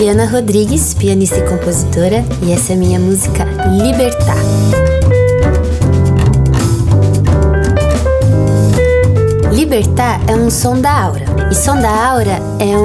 Ana Rodrigues, pianista e compositora, e essa é a minha música Libertar. Libertar é um som da aura. E som da aura é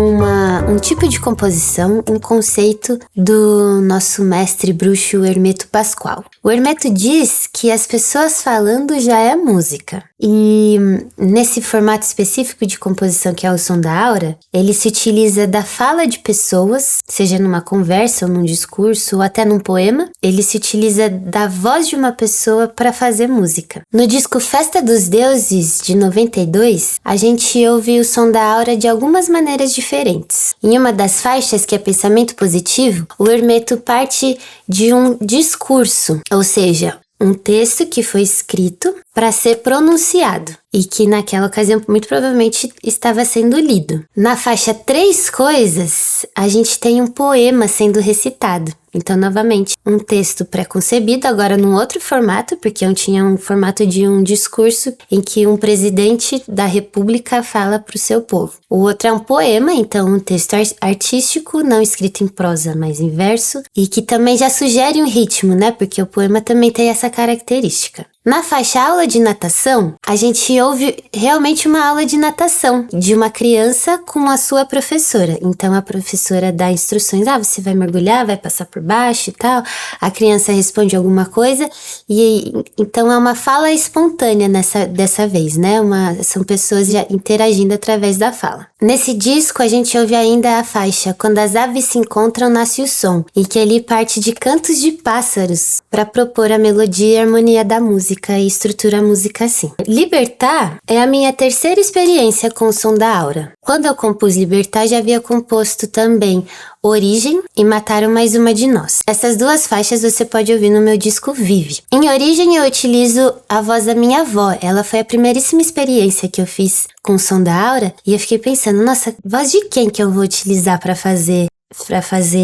um tipo de composição, um conceito do nosso mestre bruxo Hermeto Pascoal. O Hermeto diz que as pessoas falando já é música. E nesse formato específico de composição que é o som da aura, ele se utiliza da fala de pessoas, seja numa conversa ou num discurso ou até num poema. Ele se utiliza da voz de uma pessoa para fazer música. No disco Festa dos Deuses, de 92, a gente ouve o som da aura de algumas maneiras diferentes. Em uma das faixas, que é Pensamento Positivo, o Hermeto parte de um discurso, ou seja, um texto que foi escrito para ser pronunciado e que naquela ocasião muito provavelmente estava sendo lido. Na faixa Três Coisas, a gente tem um poema sendo recitado. Então, novamente, um texto pré-concebido, agora num outro formato, porque eu tinha um formato de um discurso em que um presidente da república fala para o seu povo. O outro é um poema, então um texto artístico, não escrito em prosa, mas em verso, e que também já sugere um ritmo, né? Porque o poema também tem essa característica. Na faixa Aula de Natação, a gente ouve realmente uma aula de natação de uma criança com a sua professora. Então a professora dá instruções, você vai mergulhar, vai passar por baixo e tal. A criança responde alguma coisa e então é uma fala espontânea dessa vez, né? São pessoas já interagindo através da fala. Nesse disco a gente ouve ainda a faixa Quando as Aves Se Encontram Nasce o Som, em que ele parte de cantos de pássaros para propor a melodia e a harmonia da música e estrutura a música assim. Libertar é a minha terceira experiência com o som da aura. Quando eu compus Libertar, já havia composto também Origem e Mataram Mais Uma de Nós. Essas duas faixas você pode ouvir no meu disco Vive. Em Origem eu utilizo a voz da minha avó. Ela foi a primeiríssima experiência que eu fiz com o som da aura e eu fiquei pensando, nossa, voz de quem que eu vou utilizar para fazer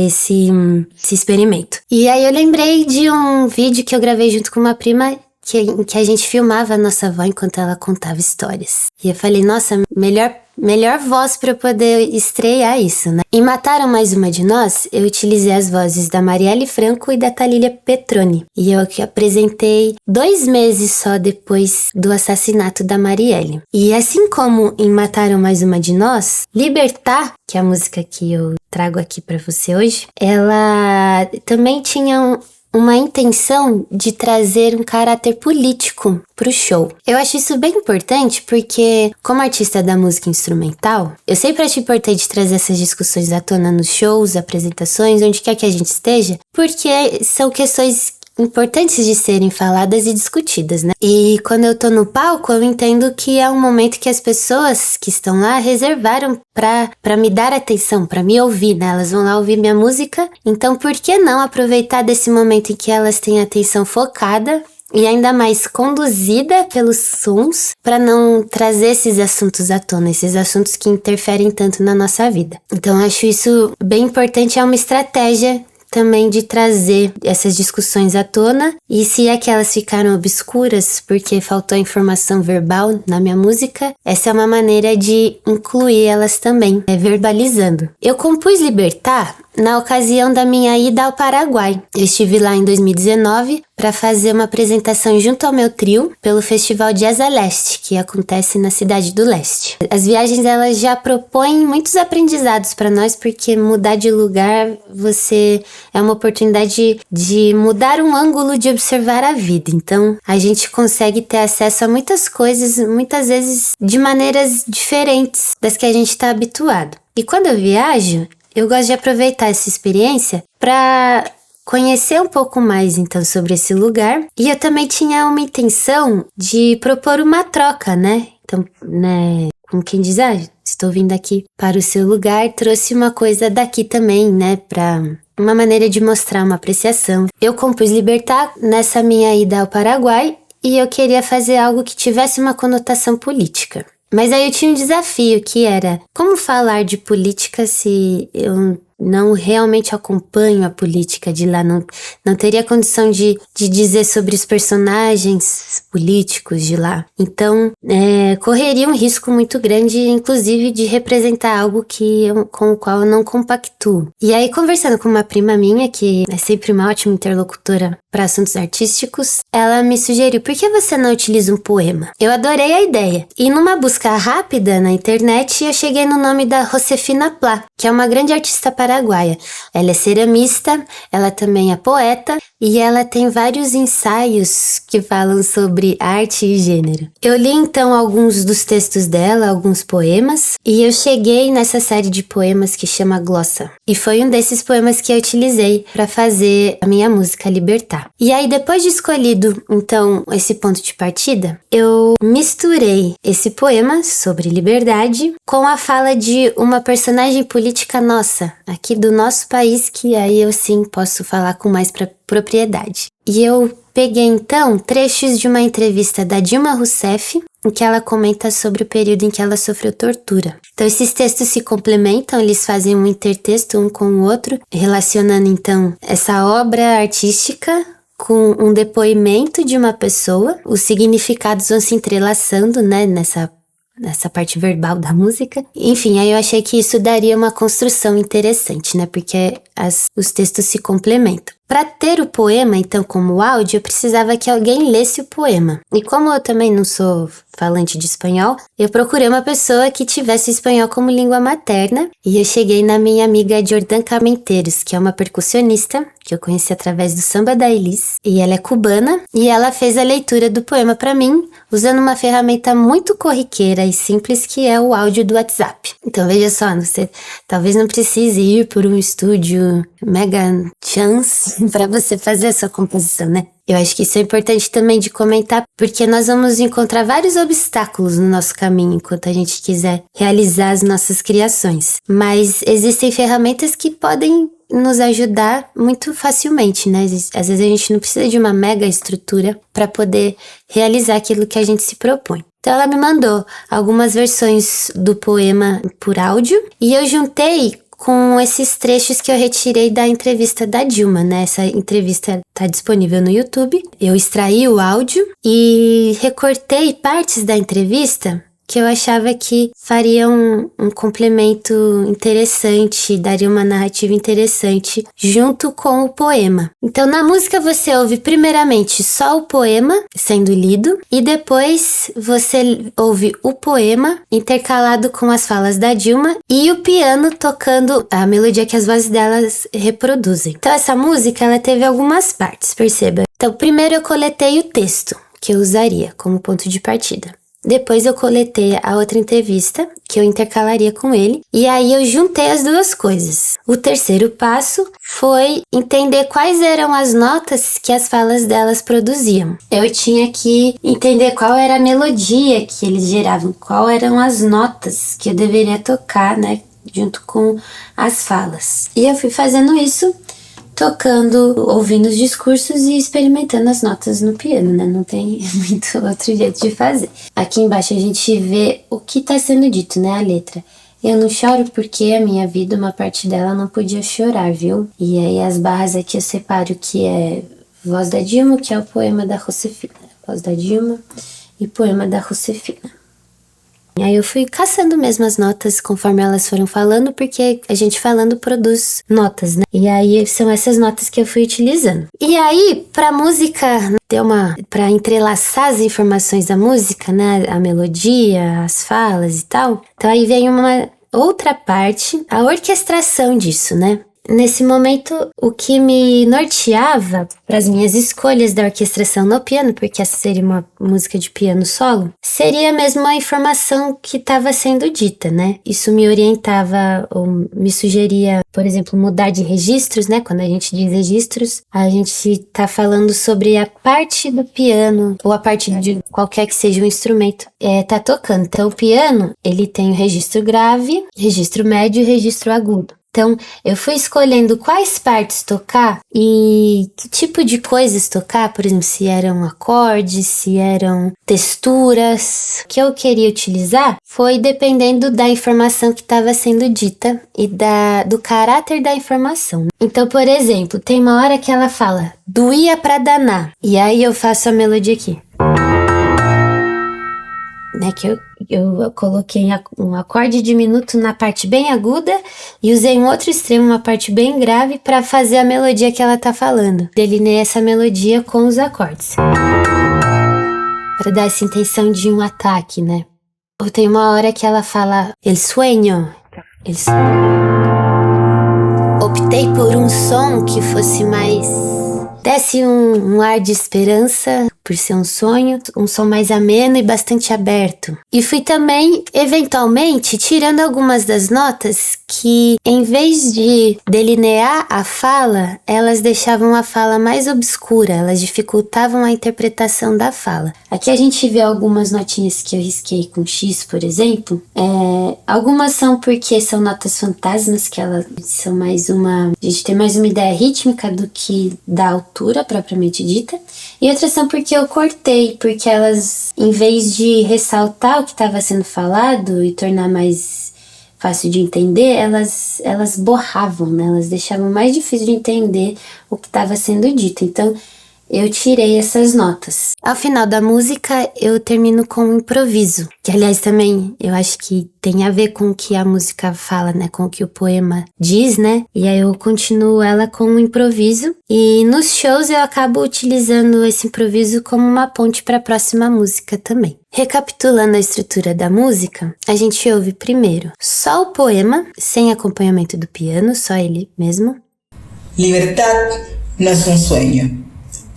esse experimento? E aí eu lembrei de um vídeo que eu gravei junto com uma prima em que a gente filmava a nossa avó enquanto ela contava histórias. E eu falei, nossa, melhor voz para eu poder estrear isso, né? Em Mataram Mais Uma de Nós, eu utilizei as vozes da Marielle Franco e da Thalília Petroni. E eu que apresentei 2 meses só depois do assassinato da Marielle. E assim como em Mataram Mais Uma de Nós, Libertar, que é a música que eu trago aqui para você hoje, ela também tinha uma intenção de trazer um caráter político pro show. Eu acho isso bem importante porque, como artista da música instrumental, eu sempre acho importante trazer essas discussões à tona nos shows, apresentações, onde quer que a gente esteja, porque são questões importantes de serem faladas e discutidas, né? E quando eu tô no palco, eu entendo que é um momento que as pessoas que estão lá reservaram pra me dar atenção, pra me ouvir, né? Elas vão lá ouvir minha música, então por que não aproveitar desse momento em que elas têm a atenção focada e ainda mais conduzida pelos sons para não trazer esses assuntos à tona, esses assuntos que interferem tanto na nossa vida. Então eu acho isso bem importante, é uma estratégia também de trazer essas discussões à tona, e se é que elas ficaram obscuras porque faltou informação verbal na minha música, essa é uma maneira de incluir elas também, verbalizando. Eu compus Libertar na ocasião da minha ida ao Paraguai. Eu estive lá em 2019 para fazer uma apresentação junto ao meu trio pelo Festival Jazz a Leste, que acontece na Cidade do Leste. As viagens elas já propõem muitos aprendizados para nós, porque mudar de lugar é uma oportunidade de mudar um ângulo de observar a vida. Então a gente consegue ter acesso a muitas coisas, muitas vezes de maneiras diferentes das que a gente está habituado. E quando eu viajo, eu gosto de aproveitar essa experiência para conhecer um pouco mais então sobre esse lugar. E eu também tinha uma intenção de propor uma troca, né? Então, né, como quem diz, estou vindo aqui para o seu lugar, trouxe uma coisa daqui também, né, para uma maneira de mostrar uma apreciação. Eu compus Libertar nessa minha ida ao Paraguai e eu queria fazer algo que tivesse uma conotação política. Mas aí eu tinha um desafio que era como falar de política se eu não realmente acompanho a política de lá, não teria condição de dizer sobre os personagens políticos de lá. Então, correria um risco muito grande, inclusive, de representar algo com o qual eu não compactuo. E aí, conversando com uma prima minha, que é sempre uma ótima interlocutora para assuntos artísticos, ela me sugeriu: por que você não utiliza um poema? Eu adorei a ideia. E numa busca rápida na internet, eu cheguei no nome da Josefina Plá, que é uma grande artista paraguaia. Ela é ceramista, ela também é poeta e ela tem vários ensaios que falam sobre arte e gênero. Eu li então alguns dos textos dela, alguns poemas, e eu cheguei nessa série de poemas que chama Glossa. E foi um desses poemas que eu utilizei para fazer a minha música Libertar. E aí, depois de escolhido então esse ponto de partida, eu misturei esse poema sobre liberdade com a fala de uma personagem política nossa, aqui do nosso país, que aí eu sim posso falar com mais propriedade. E eu peguei então trechos de uma entrevista da Dilma Rousseff, em que ela comenta sobre o período em que ela sofreu tortura. Então esses textos se complementam, eles fazem um intertexto um com o outro, relacionando então essa obra artística com um depoimento de uma pessoa. Os significados vão se entrelaçando, né, nessa parte verbal da música. Enfim, aí eu achei que isso daria uma construção interessante, né, porque os textos se complementam. Para ter o poema, então, como áudio, eu precisava que alguém lesse o poema. E como eu também não sou falante de espanhol, eu procurei uma pessoa que tivesse espanhol como língua materna, e eu cheguei na minha amiga Jordan Camenteiros, que é uma percussionista, que eu conheci através do Samba da Elis, e ela é cubana, e ela fez a leitura do poema para mim, usando uma ferramenta muito corriqueira e simples, que é o áudio do WhatsApp. Então veja só, você talvez não precise ir por um estúdio mega chance para você fazer essa composição, né? Eu acho que isso é importante também de comentar, porque nós vamos encontrar vários obstáculos no nosso caminho enquanto a gente quiser realizar as nossas criações. Mas existem ferramentas que podem nos ajudar muito facilmente, né? Às vezes a gente não precisa de uma mega estrutura para poder realizar aquilo que a gente se propõe. Então ela me mandou algumas versões do poema por áudio e eu juntei com esses trechos que eu retirei da entrevista da Dilma, né? Essa entrevista tá disponível no YouTube. Eu extraí o áudio e recortei partes da entrevista que eu achava que faria um complemento interessante, daria uma narrativa interessante junto com o poema. Então, na música você ouve primeiramente só o poema sendo lido e depois você ouve o poema intercalado com as falas da Dilma e o piano tocando a melodia que as vozes delas reproduzem. Então, essa música, ela teve algumas partes, perceba. Então, primeiro eu coletei o texto que eu usaria como ponto de partida. Depois eu coletei a outra entrevista, que eu intercalaria com ele, e aí eu juntei as duas coisas. O terceiro passo foi entender quais eram as notas que as falas delas produziam. Eu tinha que entender qual era a melodia que eles geravam, quais eram as notas que eu deveria tocar, né, junto com as falas. E eu fui fazendo isso, tocando, ouvindo os discursos e experimentando as notas no piano, né? Não tem muito outro jeito de fazer. Aqui embaixo a gente vê o que tá sendo dito, né? A letra. Eu não choro porque a minha vida, uma parte dela não podia chorar, viu? E aí as barras aqui eu separo que é voz da Dilma, que é o poema da Josefina. Voz da Dilma e poema da Josefina. Aí eu fui caçando mesmo as notas conforme elas foram falando, porque a gente falando produz notas, né? E aí são essas notas que eu fui utilizando. E aí, pra música, pra entrelaçar as informações da música, né? A melodia, as falas e tal. Então aí vem uma outra parte, a orquestração disso, né? Nesse momento, o que me norteava para as minhas escolhas da orquestração no piano, porque essa seria uma música de piano solo, seria mesmo a informação que estava sendo dita, né? Isso me orientava ou me sugeria, por exemplo, mudar de registros, né? Quando a gente diz registros, a gente tá falando sobre a parte do piano ou a parte de qualquer que seja o instrumento tá tocando. Então, o piano, ele tem o registro grave, registro médio e registro agudo. Então, eu fui escolhendo quais partes tocar e que tipo de coisas tocar, por exemplo, se eram acordes, se eram texturas. O que eu queria utilizar foi dependendo da informação que estava sendo dita e do caráter da informação. Então, por exemplo, tem uma hora que ela fala, doía pra danar, e aí eu faço a melodia aqui. Né, que eu coloquei um acorde diminuto na parte bem aguda e usei um outro extremo, uma parte bem grave, para fazer a melodia que ela tá falando. Delineei essa melodia com os acordes, para dar essa intenção de um ataque, né? Ou tem uma hora que ela fala el sueño. Optei por um som que fosse mais... desse um ar de esperança, por ser um sonho, um som mais ameno e bastante aberto. E fui também, eventualmente, tirando algumas das notas que, em vez de delinear a fala, elas deixavam a fala mais obscura, elas dificultavam a interpretação da fala. Aqui a gente vê algumas notinhas que eu risquei com X, por exemplo. Algumas são porque são notas fantasmas, que elas são mais uma... a gente tem mais uma ideia rítmica do que da altura propriamente dita. E outras são porque eu cortei, porque elas, em vez de ressaltar o que estava sendo falado e tornar mais fácil de entender, elas borravam, né? Elas deixavam mais difícil de entender o que estava sendo dito. Então, eu tirei essas notas. Ao final da música, eu termino com um improviso, que aliás também eu acho que tem a ver com o que a música fala, né, com o que o poema diz, né, e aí eu continuo ela com um improviso, e nos shows eu acabo utilizando esse improviso como uma ponte para a próxima música também. Recapitulando a estrutura da música, a gente ouve primeiro só o poema, sem acompanhamento do piano, só ele mesmo. Libertad no es un sueño.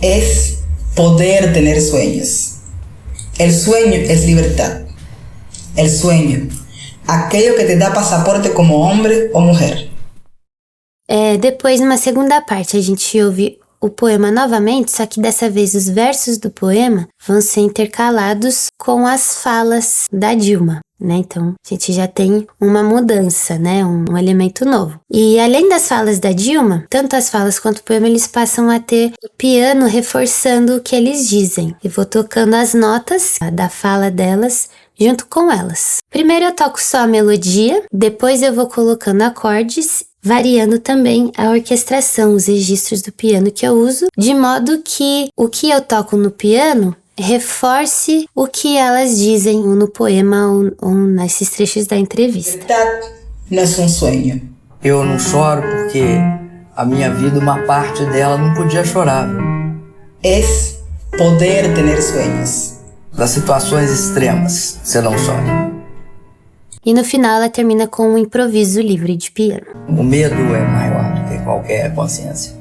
Es poder tener sueños. El sueño es libertad. El sueño, aquello que te da pasaporte como hombre o mujer. Depois, numa segunda parte, a gente ouve o poema novamente, só que dessa vez os versos do poema vão ser intercalados com as falas da Dilma, né? Então, a gente já tem uma mudança, né? Um elemento novo. E além das falas da Dilma, tanto as falas quanto o poema, eles passam a ter o piano reforçando o que eles dizem. E vou tocando as notas da fala delas junto com elas. Primeiro eu toco só a melodia, depois eu vou colocando acordes, variando também a orquestração, os registros do piano que eu uso, de modo que o que eu toco no piano reforce o que elas dizem no poema ou nesses trechos da entrevista. Libertad no es un sueño. Eu não choro porque a minha vida, uma parte dela não podia chorar. Es poder tener sueños. Das situações extremas, você não chora. E no final ela termina com um improviso livre de piano. O medo é maior do que qualquer consciência.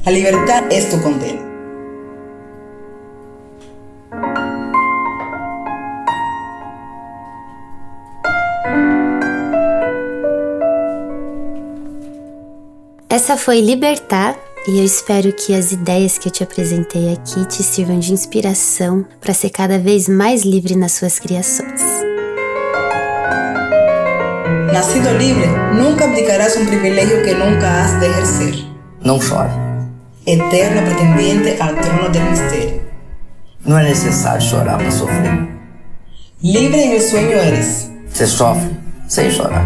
La libertad es tu condena. Essa foi Libertad, e eu espero que as ideias que eu te apresentei aqui te sirvam de inspiração para ser cada vez mais livre nas suas criações. Nacido libre, nunca abdicarás un privilegio que nunca has de ejercer. Não chore. Eterno pretendiente al trono del misterio. Não é necessário chorar para sofrer. Libre en el sueño eres. Você sofre sem chorar.